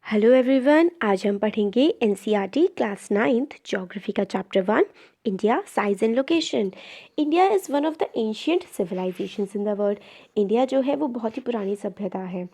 Hello everyone, आज हम पढ़ेंगे एनसीईआरटी क्लास 9th ज्योग्राफी का chapter 1 India size and location. India is one of the ancient civilizations in the world. India जो है वो बहुत ही पुरानी सभ्यता है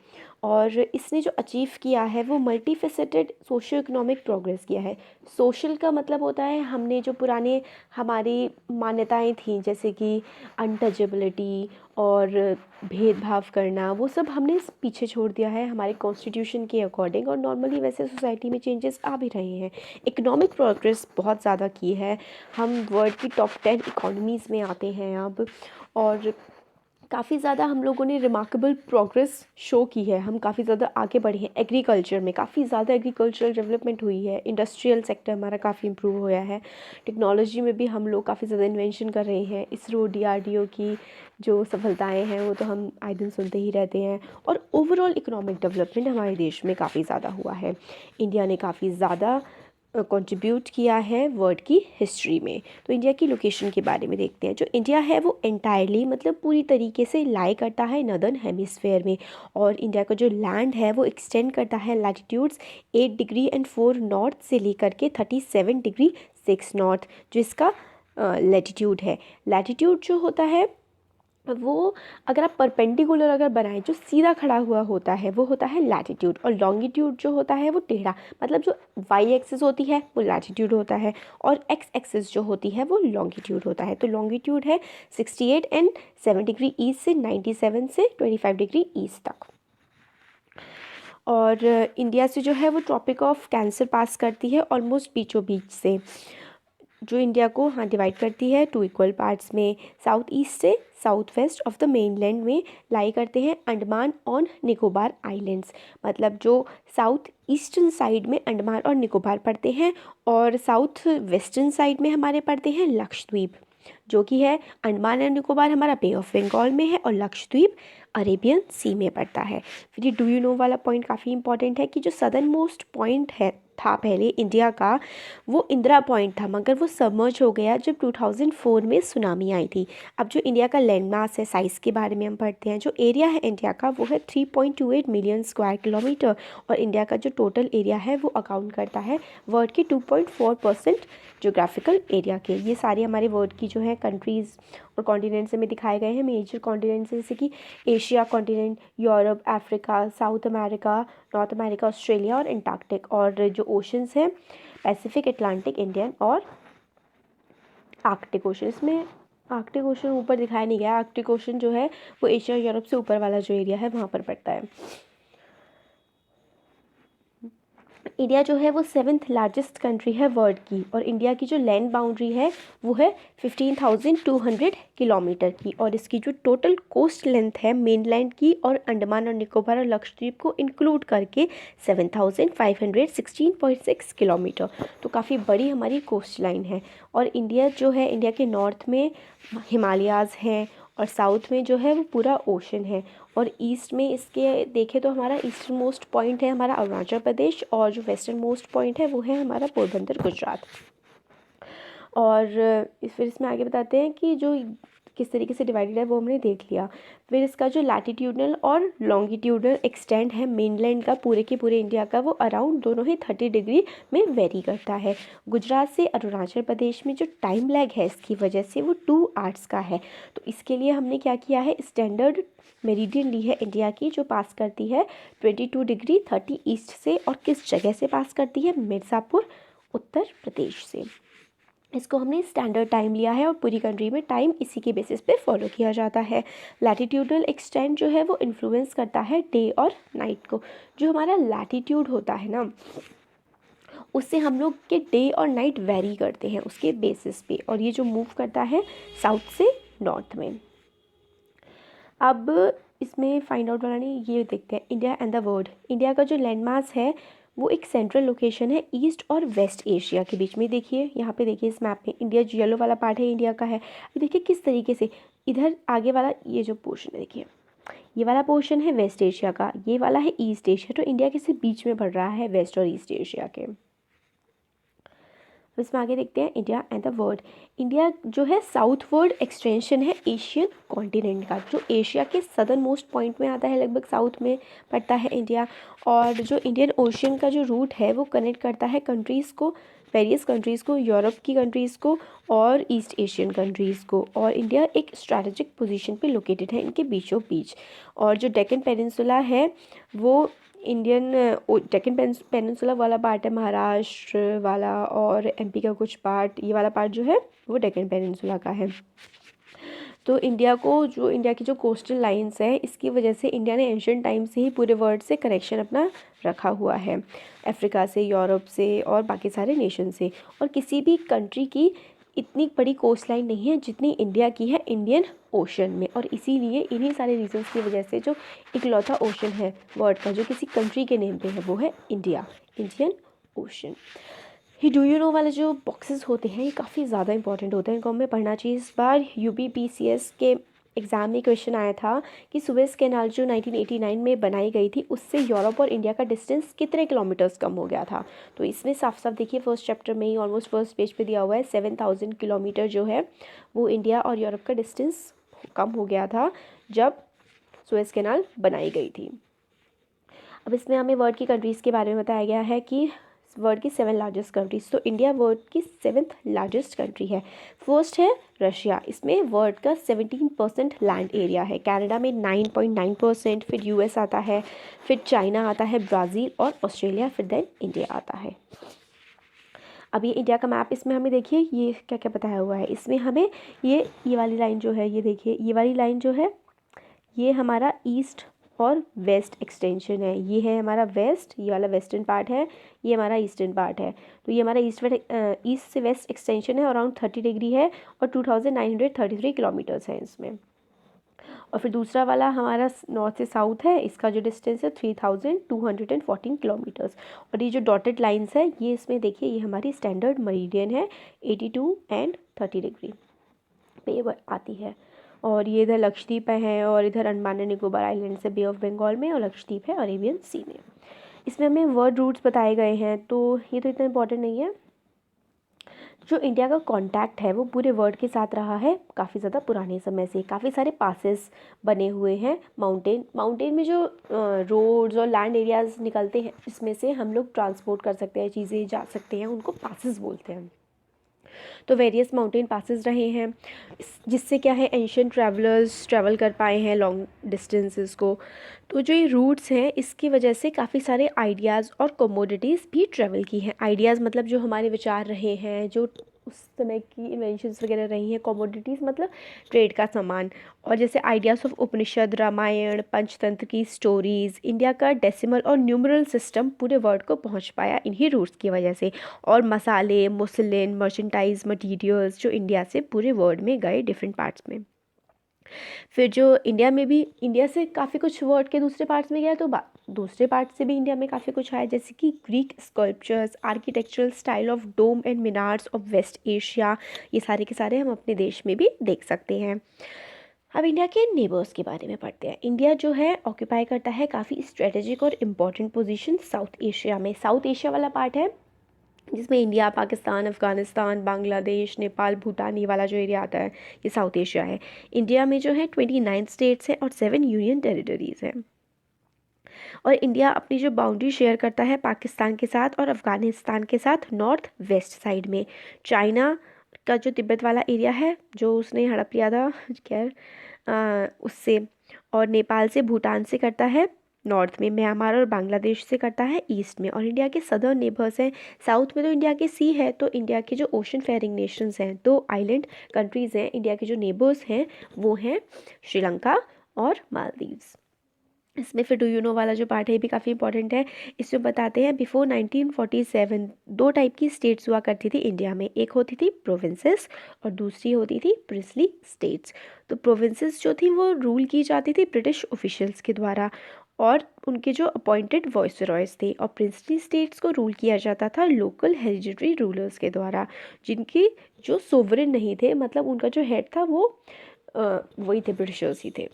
और इसने जो अचीव किया है वो multi faceted socio economic progress किया है। सोशल का मतलब होता है हमने जो पुराने हमारी मान्यताएं थी जैसे कि अनटचेबिलिटी और भेदभाव करना, वो सब हमने पीछे छोड़ दिया है हमारे कॉन्स्टिट्यूशन के अकॉर्डिंग, और नॉर्मली वैसे सोसाइटी में चेंजेस आ भी रहे हैं। इकोनॉमिक प्रोग्रेस बहुत ज़्यादा की है, हम वर्ल्ड की टॉप 10 इकोनॉमीज़ में आते हैं अब, और काफ़ी ज़्यादा हम लोगों ने रिमार्केबल प्रोग्रेस शो की है। हम काफ़ी ज़्यादा आगे बढ़े हैं एग्रीकल्चर में, काफ़ी ज़्यादा एग्रीकल्चरल डेवलपमेंट हुई है, इंडस्ट्रियल सेक्टर हमारा काफ़ी इम्प्रूव हुआ है, टेक्नोलॉजी में भी हम लोग काफ़ी ज़्यादा इन्वेंशन कर रहे हैं। इसरो डीआरडीओ की जो सफलताएं हैं वो तो हम आए दिन सुनते ही रहते हैं, और ओवरऑल इकोनॉमिक डेवलपमेंट हमारे देश में काफ़ी ज़्यादा हुआ है। इंडिया ने काफ़ी ज़्यादा कंट्रीब्यूट किया है वर्ल्ड की हिस्ट्री में। तो इंडिया की लोकेशन के बारे में देखते हैं। जो इंडिया है वो एंटायरली मतलब पूरी तरीके से लाई करता है नदर्न हेमिस्फेयर में, और इंडिया का जो लैंड है वो एक्सटेंड करता है लैटिट्यूड्स 8 डिग्री एंड 4 नॉर्थ से लेकर के 37 डिग्री 6 नॉर्थ, जो इसका लैटिट्यूड है। लैटिट्यूड जो होता है वो अगर आप परपेंडिकुलर अगर बनाएं, जो सीधा खड़ा हुआ होता है वो होता है लैटिट्यूड, और लॉन्गिट्यूड जो होता है वो टेढ़ा, मतलब जो वाई एक्सिस होती है वो लैटिट्यूड होता है और एक्स एक्सिस जो होती है वो लॉन्गिट्यूड होता है। तो लॉन्गिट्यूड है 68 एंड 7 डिग्री ईस्ट से 97 से 25 डिग्री ईस्ट तक। और इंडिया से जो है वो ट्रॉपिक ऑफ कैंसर पास करती है ऑलमोस्ट बीचों बीच से, जो इंडिया को डिवाइड करती है 2 इक्वल पार्ट्स में। साउथ ईस्ट से south west of the mainland में लाई करते हैं अंडमान और निकोबार आइलैंड्स, मतलब जो साउथ ईस्टर्न साइड में अंडमान और निकोबार पड़ते हैं, और साउथ वेस्टर्न साइड में हमारे पड़ते हैं लक्षद्वीप, जो कि है अंडमान एंड निकोबार हमारा बे ऑफ बंगाल में है, और लक्षद्वीप अरेबियन सी में पड़ता है। फिर ये डू यू नो वाला पॉइंट काफ़ी इंपॉर्टेंट है कि जो सदर्न मोस्ट पॉइंट है था पहले इंडिया का, वो इंदिरा पॉइंट था, मगर वो सबमर्ज हो गया जब 2004 में सुनामी आई थी। अब जो इंडिया का लैंड मास है, साइज़ के बारे में हम पढ़ते हैं। जो एरिया है इंडिया का वो है 3.28 मिलियन स्क्वायर किलोमीटर, और इंडिया का जो टोटल एरिया है वो अकाउंट करता है वर्ल्ड की 2.4% जोग्राफिकल एरिया के। ये सारे हमारे वर्ल्ड की जो है कंट्रीज़ और कॉन्टिनेंट्स में दिखाए गए हैं। मेजर कॉन्टिनेंट्स जैसे कि Asia continent, Europe, Africa, south America, north America, Australia और एंटार्क्टिक, और जो ओशंस हैं पैसिफिक, अटलांटिक, इंडियन और आर्कटिक ओशन। इसमें आर्कटिक ओशन ऊपर दिखाया नहीं गया। आर्कटिक ओशन जो है वो एशिया और यूरोप से ऊपर वाला जो एरिया है वहाँ पर पड़ता है। इंडिया जो है वो 7th लार्जेस्ट कंट्री है वर्ल्ड की, और इंडिया की जो लैंड बाउंड्री है वो है 15,200 किलोमीटर की, और इसकी जो टोटल कोस्ट लेंथ है मेनलैंड की और अंडमान और निकोबार और लक्षद्वीप को इंक्लूड करके 7,516.6 किलोमीटर। तो काफ़ी बड़ी हमारी कोस्ट लाइन है। और इंडिया जो है, इंडिया के नॉर्थ में हिमालयाज़ हैं, और साउथ में जो है वो पूरा ओशन है, और ईस्ट में इसके देखें तो हमारा ईस्टर्न मोस्ट पॉइंट है हमारा अरुणाचल प्रदेश, और जो वेस्टर्न मोस्ट पॉइंट है वो है हमारा पोरबंदर गुजरात। और फिर इसमें आगे बताते हैं कि जो किस तरीके से डिवाइडेड है वो हमने देख लिया। फिर इसका जो लैटिट्यूडनल और लॉन्गिट्यूडनल एक्सटेंड है मेनलैंड का पूरे के पूरे इंडिया का, वो अराउंड दोनों ही 30 डिग्री में वेरी करता है। गुजरात से अरुणाचल प्रदेश में जो टाइम लैग है इसकी वजह से वो 2 आवर्स का है। तो इसके लिए हमने क्या किया है, स्टैंडर्ड मेरिडियन ली है इंडिया की, जो पास करती है 22 डिग्री 30 ईस्ट से, और किस जगह से पास करती है, मिर्ज़ापुर, उत्तर प्रदेश से। इसको हमने स्टैंडर्ड टाइम लिया है, और पूरी कंट्री में टाइम इसी के बेसिस पे फॉलो किया जाता है। लैटिट्यूडल एक्सटेंड जो है वो इन्फ्लुएंस करता है डे और नाइट को। जो हमारा लैटिट्यूड होता है ना, उससे हम लोग के डे और नाइट वेरी करते हैं उसके बेसिस पे, और ये जो मूव करता है साउथ से नॉर्थ में। अब इसमें फाइंड आउट वाला नहीं, ये देखते हैं India and the world. India का जो लैंडमास है वो एक सेंट्रल लोकेशन है ईस्ट और वेस्ट एशिया के बीच में। देखिए यहाँ पे, देखिए इस मैप में इंडिया जो येलो वाला पार्ट है इंडिया का है। अब देखिए किस तरीके से इधर आगे वाला ये जो पोर्शन है, देखिए ये वाला पोर्शन है वेस्ट एशिया का, ये वाला है ईस्ट एशिया। तो इंडिया किसी बीच में पड़ रहा है वेस्ट और ईस्ट एशिया के। अब इसमें आगे देखते हैं India and the world. India जो है साउथवर्ड एक्सटेंशन है एशियन कॉन्टिनेंट का, जो एशिया के सदर्न मोस्ट पॉइंट में आता है, लगभग साउथ में पड़ता है इंडिया। और जो इंडियन ओशियन का जो रूट है वो कनेक्ट करता है कंट्रीज़ को, वेरियस कंट्रीज़ को, यूरोप की कंट्रीज़ को और ईस्ट एशियन कंट्रीज़ को। और इंडिया एक स्ट्रैटेजिक पोजीशन पे लोकेटेड है इनके बीचों बीच। और जो डेक्कन पेनिनसुला है वो इंडियन डेक्कन पेनिनसुला वाला पार्ट है महाराष्ट्र वाला, और एमपी का कुछ पार्ट, ये वाला पार्ट जो है वो डेक्कन पेनिनसुला का है। तो इंडिया को जो इंडिया की जो कोस्टल लाइंस है इसकी वजह से इंडिया ने एंशियंट टाइम से ही पूरे वर्ल्ड से कनेक्शन अपना रखा हुआ है, अफ्रीका से, यूरोप से और बाकी सारे नेशन से। और किसी भी कंट्री की इतनी बड़ी कोस्ट लाइन नहीं है जितनी इंडिया की है इंडियन ओशन में। और इसीलिए इन्हीं सारे रीजंस की वजह से जो इकलौता ओशन है वर्ल्ड का जो किसी कंट्री के नेम पे है वो है इंडिया, इंडियन ओशन। ये डू यू नो वाले जो बॉक्सेस होते हैं ये काफ़ी ज़्यादा इंपॉर्टेंट होते हैं, इनको हमें पढ़ना चाहिए। इस बार यूपीपीसीएस के एग्ज़ाम में क्वेश्चन आया था कि सुएज़ कैनाल जो 1989 में बनाई गई थी उससे यूरोप और इंडिया का डिस्टेंस कितने किलोमीटर्स कम हो गया था। तो इसमें साफ साफ देखिए फर्स्ट चैप्टर में ही ऑलमोस्ट फर्स्ट पेज पे दिया हुआ है 7000 किलोमीटर जो है वो इंडिया और यूरोप का डिस्टेंस कम हो गया था जब सुएज़ कैनाल बनाई गई थी। अब इसमें हमें वर्ल्ड की कंट्रीज़ के बारे में बताया गया है कि वर्ल्ड की 7 लार्जेस्ट कंट्रीज। तो इंडिया वर्ल्ड की 7th लार्जेस्ट कंट्री है। फर्स्ट है रशिया, इसमें वर्ल्ड का 17% लैंड एरिया है। कनाडा में 9.9%, फिर यूएस आता है, फिर चाइना आता है, ब्राज़ील और ऑस्ट्रेलिया, फिर देन इंडिया आता है। अब ये इंडिया का मैप, इसमें हमें देखिए ये क्या क्या बताया हुआ है। इसमें हमें ये वाली लाइन जो है, ये देखिए ये वाली लाइन जो है ये हमारा ईस्ट और वेस्ट एक्सटेंशन है। ये है हमारा वेस्ट, ये वाला वेस्टर्न पार्ट है, ये हमारा ईस्टर्न पार्ट है। तो ये हमारा ईस्ट से वेस्ट एक्सटेंशन है, अराउंड 30 डिग्री है और 2933 किलोमीटर्स है इसमें। और फिर दूसरा वाला हमारा नॉर्थ से साउथ है, इसका जो डिस्टेंस है 3214 किलोमीटर्स। और ये जो डॉटेड लाइन्स है ये इसमें देखिए ये हमारी स्टैंडर्ड मेरिडियन है 82 एंड 30 डिग्री पे ये आती है। और ये इधर लक्षद्वीप है और इधर अंडमान एंड निकोबार आइलैंड से बे ऑफ बंगाल में, और लक्षद्वीप है अरेबियन सी में। इसमें हमें वर्ड रूट्स बताए गए हैं तो ये तो इतना इंपॉर्टेंट नहीं है। जो इंडिया का कांटेक्ट है वो पूरे वर्ल्ड के साथ रहा है काफ़ी ज़्यादा पुराने समय से। काफ़ी सारे पासेस बने हुए हैं, माउंटेन में जो रोड्स और लैंड एरियाज़ निकलते हैं इसमें से हम लोग ट्रांसपोर्ट कर सकते हैं, चीज़ें जा सकते हैं, उनको पासेस बोलते हैं। तो वेरियस माउंटेन पासेस रहे हैं जिससे क्या है एंशियंट ट्रैवलर्स ट्रैवल कर पाए हैं लॉन्ग डिस्टेंसेस को। तो जो ये रूट्स हैं इसकी वजह से काफ़ी सारे आइडियाज़ और कमोडिटीज़ भी ट्रैवल की हैं। आइडियाज़ मतलब जो हमारे विचार रहे हैं, जो उस समय की इन्वेंशंस वगैरह रही हैं। कमोडिटीज़ मतलब ट्रेड का सामान। और जैसे आइडियाज़ ऑफ उपनिषद, रामायण, पंचतंत्र की स्टोरीज़। इंडिया का डेसिमल और न्यूमरल सिस्टम पूरे वर्ल्ड को पहुंच पाया इन्हीं रूट्स की वजह से। और मसाले, मुसलिन, मर्चेंटाइज मटीरियल्स जो इंडिया से पूरे वर्ल्ड में गए डिफरेंट पार्ट्स में। फिर जो इंडिया में भी, इंडिया से काफ़ी कुछ वर्ल्ड के दूसरे पार्ट्स में गया तो दूसरे पार्ट से भी इंडिया में काफ़ी कुछ आया, जैसे कि Greek sculptures, architectural style of dome and minars of West Asia, ये सारे के सारे हम अपने देश में भी देख सकते हैं। अब इंडिया के नेबर्स के बारे में पढ़ते हैं। इंडिया जो है ऑक्यूपाई करता है काफ़ी स्ट्रेटेजिक और इम्पॉर्टेंट पोजीशन साउथ एशिया में। साउथ एशिया वाला पार्ट है जिसमें इंडिया, पाकिस्तान, अफ़गानिस्तान, बांग्लादेश, नेपाल, भूटान, ये वाला जो एरिया आता है ये साउथ एशिया है। इंडिया में जो है 29 स्टेट्स हैं और 7 यूनियन टेरिटरीज़ हैं। और इंडिया अपनी जो बाउंड्री शेयर करता है पाकिस्तान के साथ और अफ़गानिस्तान के साथ नॉर्थ वेस्ट साइड में। चाइना का जो तिब्बत वाला एरिया है जो उसने हड़प लिया था खैर उससे, और नेपाल से, भूटान से करता है नॉर्थ में, म्यांमार और बांग्लादेश से करता है ईस्ट में। और इंडिया के सदर्न नेबर्स हैं, साउथ में तो इंडिया के सी है, तो इंडिया के जो ओशन फेयरिंग नेशंस हैं, 2 आइलैंड कंट्रीज़ हैं इंडिया के जो नेबर्स हैं वो हैं श्रीलंका और मालदीव्स। इसमें फिर डू यू नो वाला जो पार्ट है ये भी काफ़ी इंपॉर्टेंट है। इसमें बताते हैं बिफोर 1947 2 टाइप की स्टेट्स हुआ करती थी इंडिया में, एक होती थी प्रोविंसेस और दूसरी होती थी प्रिंसली स्टेट्स। तो प्रोविंसेस जो थी वो रूल की जाती थी ब्रिटिश ऑफिशियल्स के द्वारा और उनके जो अपॉइंटेड वॉइसरॉयज थे, और प्रिंसली स्टेट्स को रूल किया जाता था लोकल हेरिडिटरी रूलर्स के द्वारा जिनकी जो सोवरेन नहीं थे, मतलब उनका जो हेड था वो वही थे, ब्रिटिशर्स ही थे।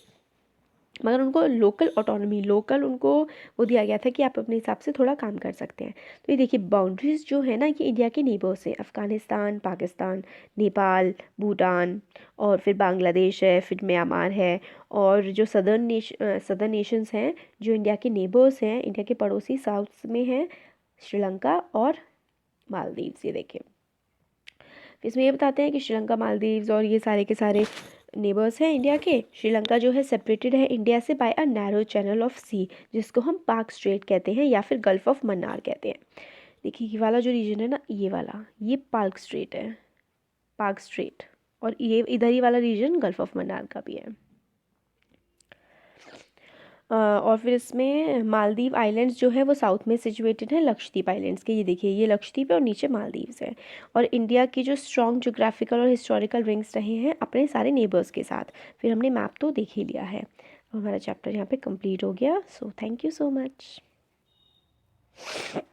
मगर उनको लोकल ऑटोनॉमी, लोकल उनको वो दिया गया था कि आप अपने हिसाब से थोड़ा काम कर सकते हैं। तो ये देखिए बाउंड्रीज जो है ना, ये इंडिया के नेबर्स है, अफ़गानिस्तान, पाकिस्तान, नेपाल, भूटान, और फिर बांग्लादेश है, फिर म्यांमार है, और जो सदर्न नेशंस हैं जो इंडिया के नेबर्स हैं, इंडिया के पड़ोसी साउथ में हैं, श्रीलंका और मालदीव्स। ये देखिए फिर इसमें ये बताते हैं कि श्रीलंका, मालदीव्स और ये सारे के सारे नेबर्स हैं इंडिया के। श्रीलंका जो है सेपरेटेड है इंडिया से by a narrow channel of sea, जिसको हम पाक स्ट्रेट कहते हैं या फिर गल्फ ऑफ मन्नार कहते हैं। देखिए ये वाला जो रीजन है ना, ये वाला, ये पाक स्ट्रेट है, पाक स्ट्रेट, और ये इधर ही वाला रीजन गल्फ ऑफ मन्नार का भी है। और फिर इसमें मालदीव आइलैंड्स जो है वो साउथ में सिचुएटेड है लक्षद्वीप आइलैंड्स के। ये देखिए ये लक्षद्वीप है और नीचे मालदीव्स है। और इंडिया की जो स्ट्रॉन्ग जोग्राफिकल और हिस्टोरिकल रिंग्स रहे हैं अपने सारे नेबर्स के साथ। फिर हमने मैप तो देख ही लिया है। हमारा चैप्टर यहाँ पे कंप्लीट हो गया। So thank you so much.